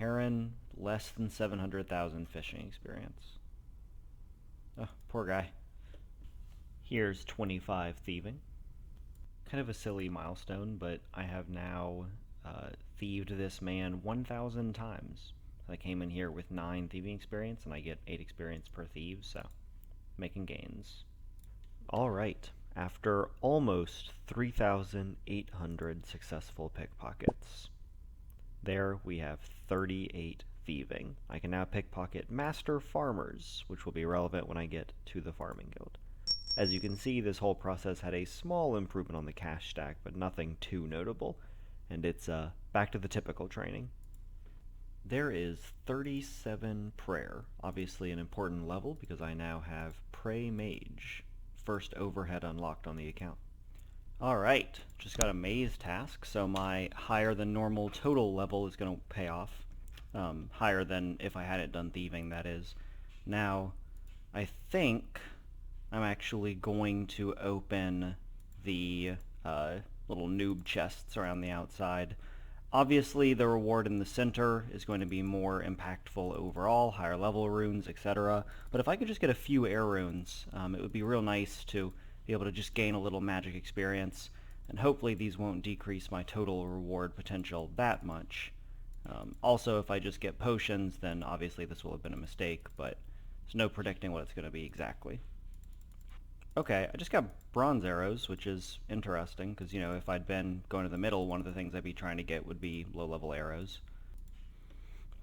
Heron, less than 700,000 fishing experience. Oh, poor guy. Here's 25 thieving. Kind of a silly milestone, but I have now thieved this man 1,000 times. I came in here with 9 thieving experience, and I get 8 experience per thief, so making gains. Alright, after almost 3,800 successful pickpockets, there we have 38 thieving. I can now pickpocket master farmers, which will be relevant when I get to the farming guild. As you can see, this whole process had a small improvement on the cash stack, but nothing too notable, and it's back to the typical training. There is 37 prayer, obviously an important level because I now have Pray Mage, first overhead unlocked on the account. Alright, just got a maze task, so my higher than normal total level is going to pay off. Higher than if I hadn't done thieving, that is. Now, I think I'm actually going to open the little noob chests around the outside. Obviously, the reward in the center is going to be more impactful overall, higher level runes, etc. But if I could just get a few air runes, it would be real nice to be able to just gain a little magic experience, and hopefully these won't decrease my total reward potential that much. Also, if I just get potions, then obviously this will have been a mistake, but there's no predicting what it's going to be exactly. Okay, I just got bronze arrows, which is interesting, because, you know, if I'd been going to the middle, one of the things I'd be trying to get would be low-level arrows.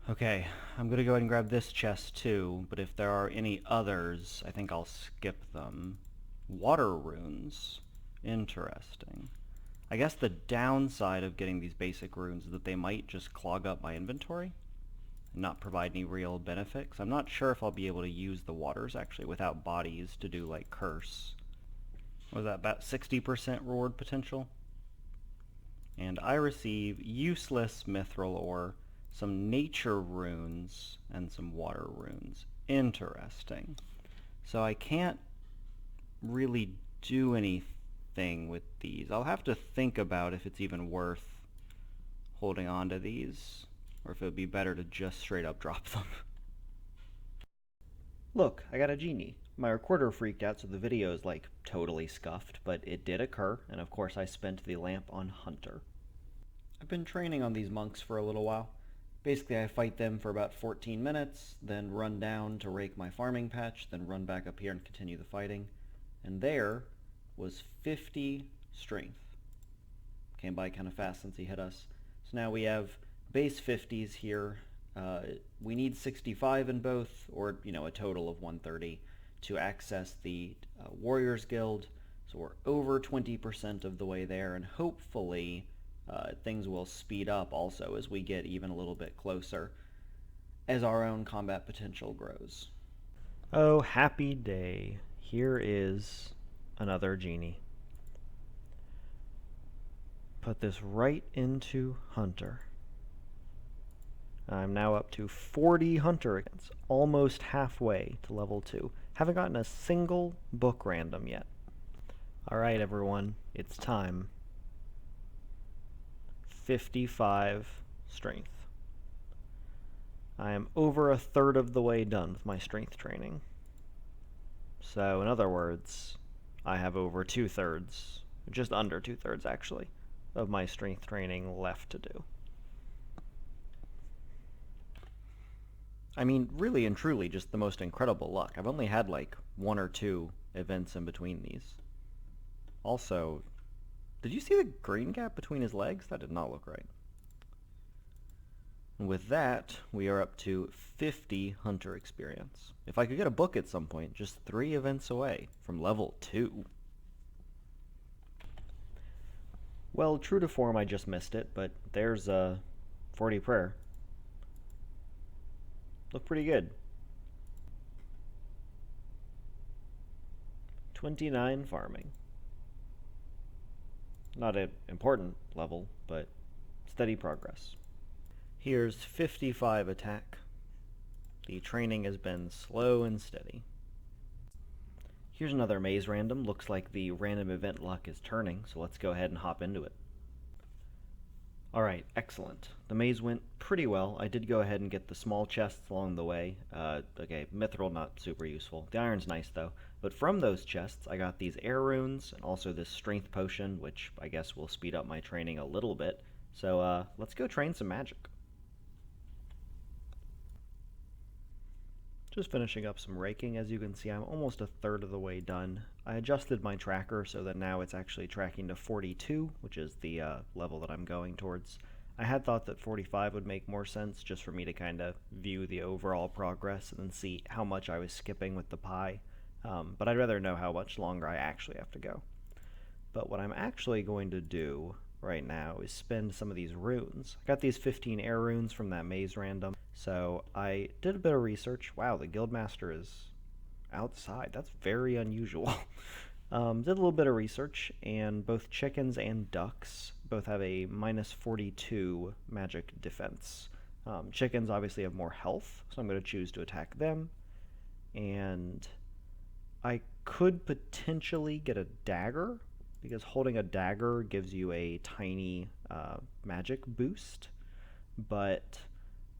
Okay, I'm going to go ahead and grab this chest too, but if there are any others, I think I'll skip them. Water runes. Interesting. I guess the downside of getting these basic runes is that they might just clog up my inventory and not provide any real benefit, because I'm not sure if I'll be able to use the waters actually without bodies to do like curse. What was that, about 60% reward potential? And I receive useless mithril ore, some nature runes, and some water runes. Interesting. So I can't really do anything with these. I'll have to think about if it's even worth holding on to these, or if it would be better to just straight up drop them. Look, I got a genie. My recorder freaked out so the video is like totally scuffed, but it did occur, and of course I spent the lamp on Hunter. I've been training on these monks for a little while. Basically I fight them for about 14 minutes, then run down to rake my farming patch, then run back up here and continue the fighting. And there was 50 strength. Came by kind of fast since he hit us. So now we have base 50s here. We need 65 in both, or, you know, a total of 130 to access the Warriors Guild. So we're over 20% of the way there, and hopefully things will speed up also as we get even a little bit closer as our own combat potential grows. Oh, happy day. Here is another genie. Put this right into Hunter. I'm now up to 40 Hunter against, almost halfway to level 2. Haven't gotten a single book random yet. Alright everyone, it's time. 55 strength. I am over a third of the way done with my strength training. So in other words, I have over 2/3, just under 2/3 actually, of my strength training left to do. I mean, really and truly, just the most incredible luck. I've only had like 1 or 2 events in between these. Also, did you see the green gap between his legs? That did not look right. And with that, we are up to 50 Hunter experience. If I could get a book at some point, just 3 events away from level 2. Well, true to form, I just missed it, but there's 40 prayer. Look pretty good. 29 farming. Not an important level, but steady progress. Here's 55 attack. The training has been slow and steady. Here's another maze random. Looks like the random event luck is turning, so let's go ahead and hop into it. Alright, excellent. The maze went pretty well. I did go ahead and get the small chests along the way. Okay, mithril not super useful. The iron's nice though. But from those chests, I got these air runes and also this strength potion, which I guess will speed up my training a little bit. So let's go train some magic. Just finishing up some raking. As you can see, I'm almost a third of the way done. I adjusted my tracker so that now it's actually tracking to 42, which is the level that I'm going towards. I had thought that 45 would make more sense just for me to kind of view the overall progress and then see how much I was skipping with the pie. But I'd rather know how much longer I actually have to go. But what I'm actually going to do right now is spend some of these runes. I got these 15 air runes from that maze random. So I did a bit of research. Wow, the guildmaster is outside. That's very unusual. Did a little bit of research, and both chickens and ducks both have a minus 42 magic defense. Chickens obviously have more health, so I'm going to choose to attack them. And I could potentially get a dagger, because holding a dagger gives you a tiny magic boost. But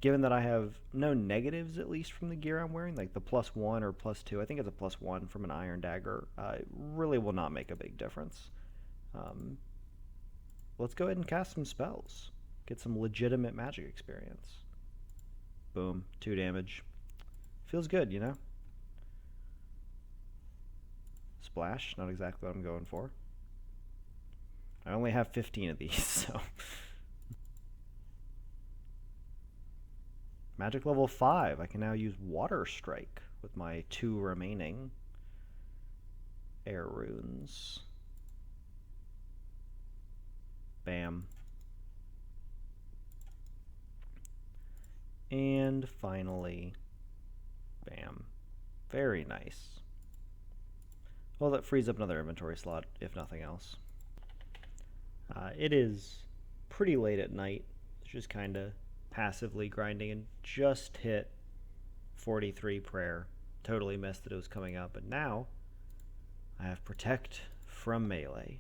given that I have no negatives, at least from the gear I'm wearing, like the +1 or +2, I think it's a +1 from an iron dagger, it really will not make a big difference. Let's go ahead and cast some spells. Get some legitimate magic experience. Boom, 2 damage. Feels good, you know? Splash, not exactly what I'm going for. I only have 15 of these, so... Magic level 5. I can now use Water Strike with my 2 remaining air runes. Bam. And finally, bam. Very nice. Well, that frees up another inventory slot, if nothing else. It is pretty late at night. Just kind of passively grinding and just hit 43 prayer. Totally missed that it was coming up, but now I have protect from melee.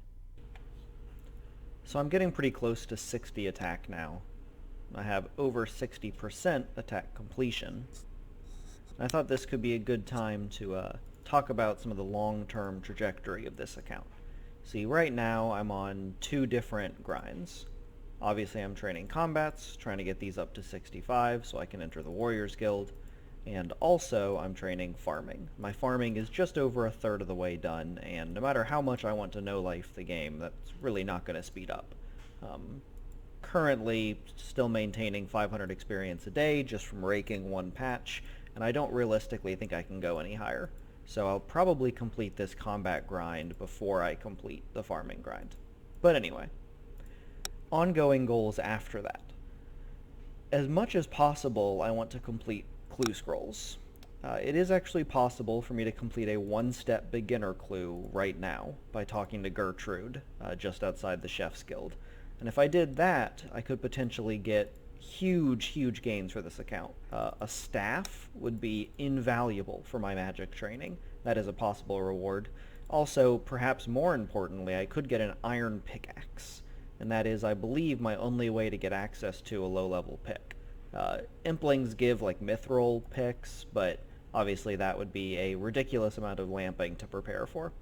So I'm getting pretty close to 60 attack now. I have over 60% attack completion. I thought this could be a good time to talk about some of the long-term trajectory of this account. See, right now I'm on 2 different grinds. Obviously I'm training combats, trying to get these up to 65 so I can enter the Warriors Guild, and also I'm training farming. My farming is just over a third of the way done, and no matter how much I want to no-life the game, that's really not going to speed up. Currently still maintaining 500 experience a day just from raking 1 patch, and I don't realistically think I can go any higher. So I'll probably complete this combat grind before I complete the farming grind. But anyway, ongoing goals after that. As much as possible, I want to complete clue scrolls. It is actually possible for me to complete a 1-step beginner clue right now by talking to Gertrude, just outside the Chef's Guild. And if I did that, I could potentially get huge gains for this account. A staff would be invaluable for my magic training. That is a possible reward. Also, perhaps more importantly, I could get an iron pickaxe. And that is, I believe, my only way to get access to a low-level pick. Implings give like mithril picks, but obviously that would be a ridiculous amount of lamping to prepare for.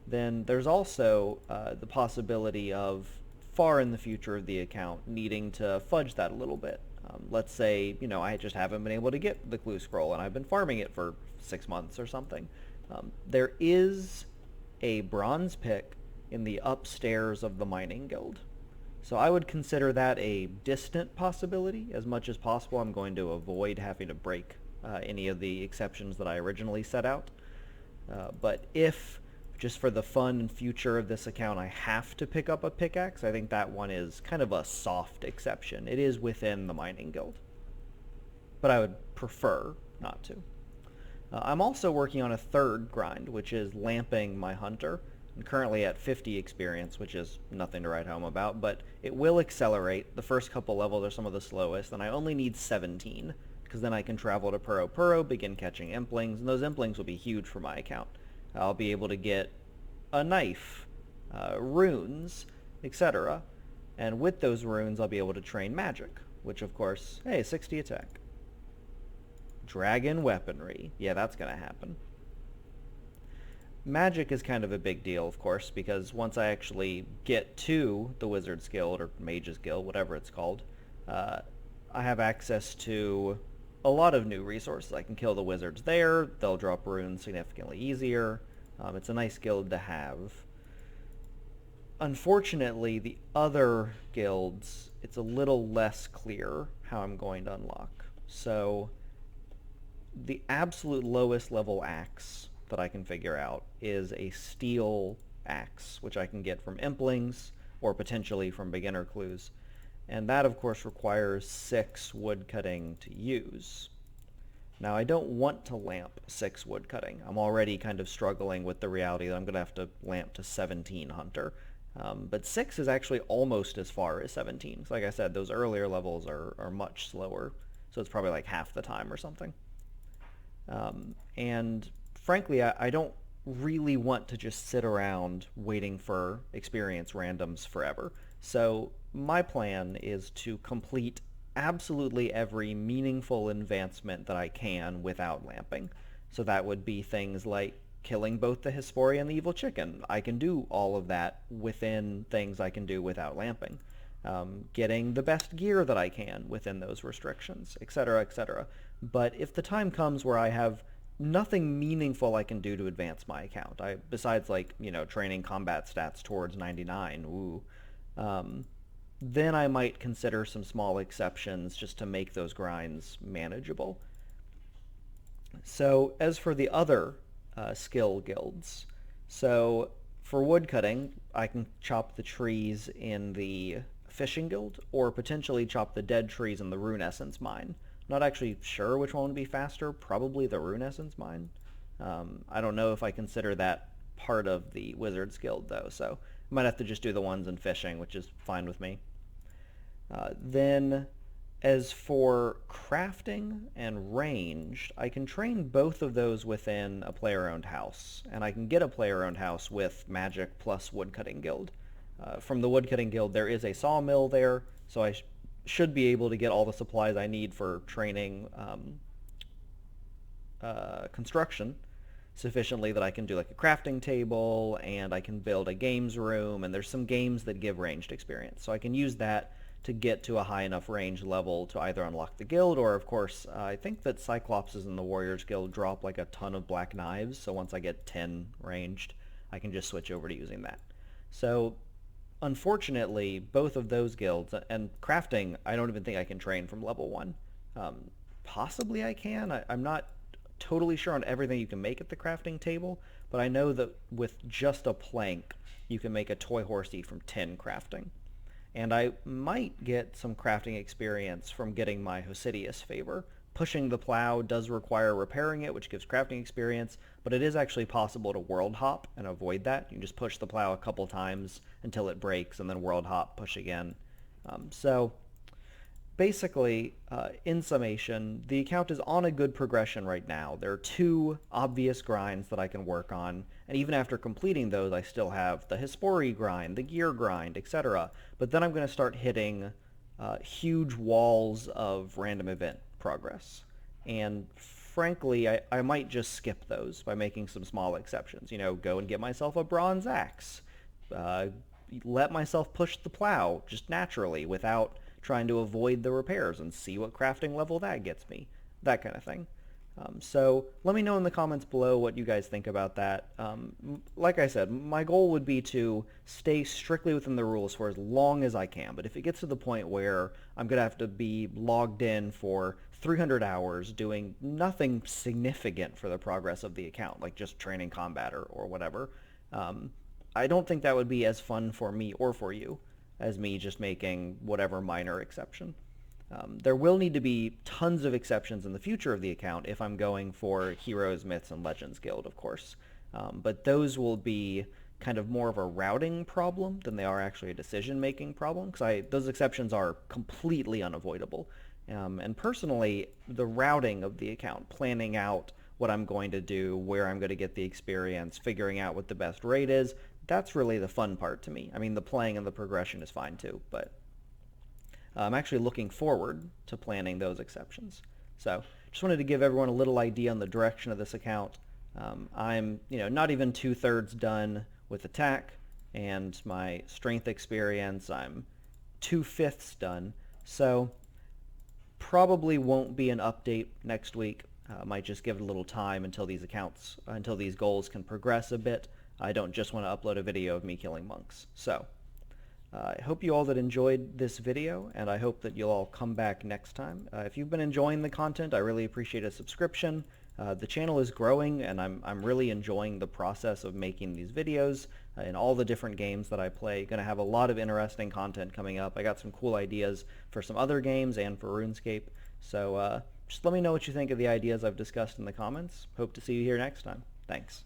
Then there's also the possibility of far in the future of the account needing to fudge that a little bit. Let's say, I just haven't been able to get the clue scroll and I've been farming it for 6 months or something. There is a bronze pick in the upstairs of the mining guild. So I would consider that a distant possibility. As much as possible, I'm going to avoid having to break any of the exceptions that I originally set out. But if, just for the fun and future of this account, I have to pick up a pickaxe, I think that one is kind of a soft exception. It is within the mining guild. But I would prefer not to. I'm also working on a 3rd grind, which is lamping my hunter. I'm currently at 50 experience, which is nothing to write home about, but it will accelerate. The first couple levels are some of the slowest, and I only need 17, because then I can travel to Puro Puro, begin catching implings, and those implings will be huge for my account. I'll be able to get a knife, runes, etc. And with those runes, I'll be able to train magic, which of course, hey, 60 attack. Dragon weaponry. Yeah, that's going to happen. Magic is kind of a big deal, of course, because once I actually get to the Wizard's Guild, or Mage's Guild, whatever it's called, I have access to a lot of new resources. I can kill the wizards there. They'll drop runes significantly easier. It's a nice guild to have. Unfortunately, the other guilds, it's a little less clear how I'm going to unlock. So the absolute lowest level axe that I can figure out is a steel axe, which I can get from implings or potentially from beginner clues. And that, of course, requires 6 wood cutting to use. Now, I don't want to lamp 6 wood cutting. I'm already kind of struggling with the reality that I'm going to have to lamp to 17 hunter. But 6 is actually almost as far as 17. So like I said, those earlier levels are much slower. So it's probably like half the time or something. And frankly, I don't really want to just sit around waiting for experience randoms forever. So my plan is to complete absolutely every meaningful advancement that I can without lamping. So that would be things like killing both the Hesperia and the Evil Chicken. I can do all of that within things I can do without lamping. Getting the best gear that I can within those restrictions, etc., etc. But if the time comes where I have nothing meaningful I can do to advance my account, besides like, training combat stats towards 99, then I might consider some small exceptions just to make those grinds manageable. So as for the other skill guilds, so for woodcutting, I can chop the trees in the fishing guild, or potentially chop the dead trees in the rune essence mine. Not actually sure which one would be faster. Probably the rune essence mine. I don't know if I consider that part of the Wizard's Guild though, so I might have to just do the ones in fishing, which is fine with me. Then as for crafting and ranged, I can train both of those within a player-owned house, and I can get a player-owned house with magic plus woodcutting guild. From the woodcutting guild, there is a sawmill there, so I should be able to get all the supplies I need for training construction sufficiently that I can do like a crafting table, and I can build a games room, and there's some games that give ranged experience. So I can use that to get to a high enough range level to either unlock the guild, or of course, I think that Cyclopses in the Warriors Guild drop like a ton of black knives, so once I get 10 ranged, I can just switch over to using that. So unfortunately, both of those guilds, and crafting, I don't even think I can train from level 1. Possibly I can. I'm not totally sure on everything you can make at the crafting table, but I know that with just a plank, you can make a toy horsey from 10 crafting. And I might get some crafting experience from getting my Hosidius favor. Pushing the plow does require repairing it, which gives crafting experience, but it is actually possible to world hop and avoid that. You can just push the plow a couple times until it breaks, and then world hop, push again. So basically, in summation, the account is on a good progression right now. There are 2 obvious grinds that I can work on, and even after completing those, I still have the Hespori grind, the gear grind, etc. But then I'm going to start hitting huge walls of random event progress. And frankly, I might just skip those by making some small exceptions. Go and get myself a bronze axe. Let myself push the plow just naturally without trying to avoid the repairs, and see what crafting level that gets me. That kind of thing. So let me know in the comments below what you guys think about that. Like I said, my goal would be to stay strictly within the rules for as long as I can, but if it gets to the point where I'm going to have to be logged in for 300 hours doing nothing significant for the progress of the account, like just training combat or whatever, I don't think that would be as fun for me or for you as me just making whatever minor exception. There will need to be tons of exceptions in the future of the account if I'm going for Heroes, Myths, and Legends Guild, of course. But those will be kind of more of a routing problem than they are actually a decision-making problem, because those exceptions are completely unavoidable. And personally, the routing of the account, planning out what I'm going to do, where I'm going to get the experience, figuring out what the best rate is, that's really the fun part to me. I mean, the playing and the progression is fine too, but I'm actually looking forward to planning those exceptions. So just wanted to give everyone a little idea on the direction of this account. I'm not even 2/3 done with attack and my strength experience. I'm 2/5 done. So probably won't be an update next week. Might just give it a little time until these goals can progress a bit. I don't just want to upload a video of me killing monks. So I hope you all that enjoyed this video, and I hope that you'll all come back next time. If you've been enjoying the content, I really appreciate a subscription. The channel is growing, and I'm really enjoying the process of making these videos in all the different games that I play. Going to have a lot of interesting content coming up. I got some cool ideas for some other games and for RuneScape. So just let me know what you think of the ideas I've discussed in the comments. Hope to see you here next time. Thanks.